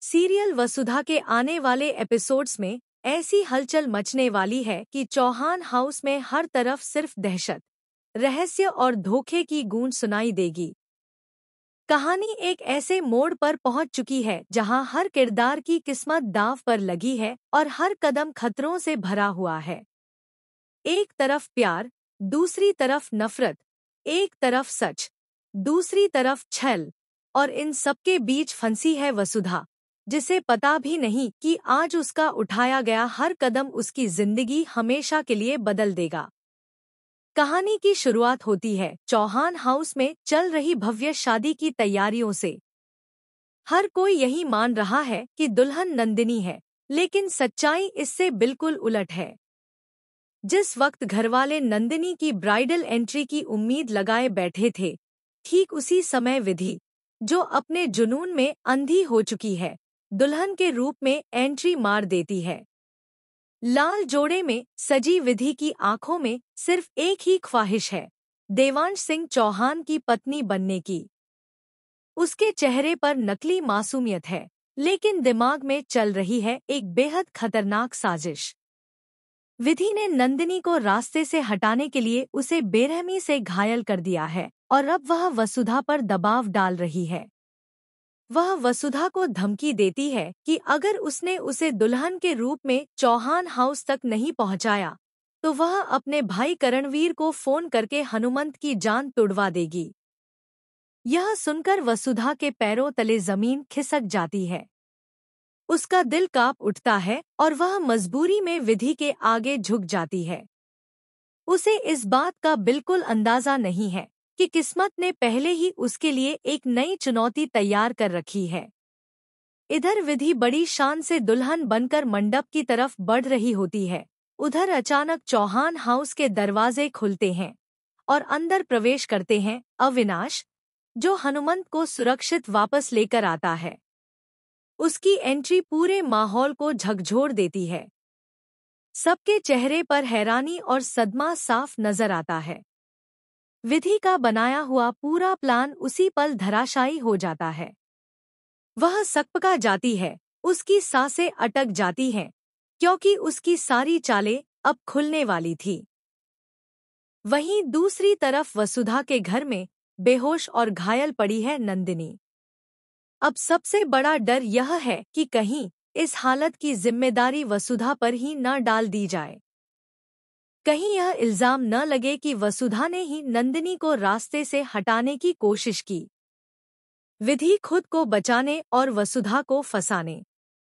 Serial वसुधा के आने वाले एपिसोड्स में ऐसी हलचल मचने वाली है कि चौहान हाउस में हर तरफ सिर्फ दहशत, रहस्य और धोखे की गूंज सुनाई देगी। कहानी एक ऐसे मोड़ पर पहुंच चुकी है जहां हर किरदार की किस्मत दांव पर लगी है और हर कदम खतरों से भरा हुआ है। एक तरफ प्यार, दूसरी तरफ नफरत, एक तरफ सच, दूसरी तरफ छल, और इन सबके बीच फंसी है वसुधा, जिसे पता भी नहीं कि आज उसका उठाया गया हर कदम उसकी जिंदगी हमेशा के लिए बदल देगा। कहानी की शुरुआत होती है चौहान हाउस में चल रही भव्य शादी की तैयारियों से। हर कोई यही मान रहा है कि दुल्हन नंदिनी है, लेकिन सच्चाई इससे बिल्कुल उलट है। जिस वक्त घरवाले नंदिनी की ब्राइडल एंट्री की उम्मीद लगाए बैठे थे, ठीक उसी समय विधि, जो अपने जुनून में अंधी हो चुकी है, दुल्हन के रूप में एंट्री मार देती है। लाल जोड़े में सजी विधि की आंखों में सिर्फ एक ही ख्वाहिश है, देवांश सिंह चौहान की पत्नी बनने की। उसके चेहरे पर नकली मासूमियत है, लेकिन दिमाग में चल रही है एक बेहद खतरनाक साजिश। विधि ने नंदिनी को रास्ते से हटाने के लिए उसे बेरहमी से घायल कर दिया है और अब वह वसुधा पर दबाव डाल रही है। वह वसुधा को धमकी देती है कि अगर उसने उसे दुल्हन के रूप में चौहान हाउस तक नहीं पहुंचाया, तो वह अपने भाई करणवीर को फोन करके हनुमंत की जान तुड़वा देगी। यह सुनकर वसुधा के पैरों तले जमीन खिसक जाती है। उसका दिल कांप उठता है और वह मजबूरी में विधि के आगे झुक जाती है। उसे इस बात का बिल्कुल अंदाजा नहीं है कि किस्मत ने पहले ही उसके लिए एक नई चुनौती तैयार कर रखी है। इधर विधि बड़ी शान से दुल्हन बनकर मंडप की तरफ बढ़ रही होती है। उधर अचानक चौहान हाउस के दरवाजे खुलते हैं और अंदर प्रवेश करते हैं अविनाश, जो हनुमंत को सुरक्षित वापस लेकर आता है। उसकी एंट्री पूरे माहौल को झकझोर देती है। सबके चेहरे पर हैरानी और सदमा साफ नजर आता है। विधि का बनाया हुआ पूरा प्लान उसी पल धराशायी हो जाता है। वह सकपका जाती है, उसकी सांसें अटक जाती हैं, क्योंकि उसकी सारी चालें अब खुलने वाली थी। वहीं दूसरी तरफ वसुधा के घर में बेहोश और घायल पड़ी है नंदिनी। अब सबसे बड़ा डर यह है कि कहीं इस हालत की जिम्मेदारी वसुधा पर ही न डाल दी जाए। कहीं यह इल्जाम न लगे कि वसुधा ने ही नंदिनी को रास्ते से हटाने की कोशिश की। विधि खुद को बचाने और वसुधा को फंसाने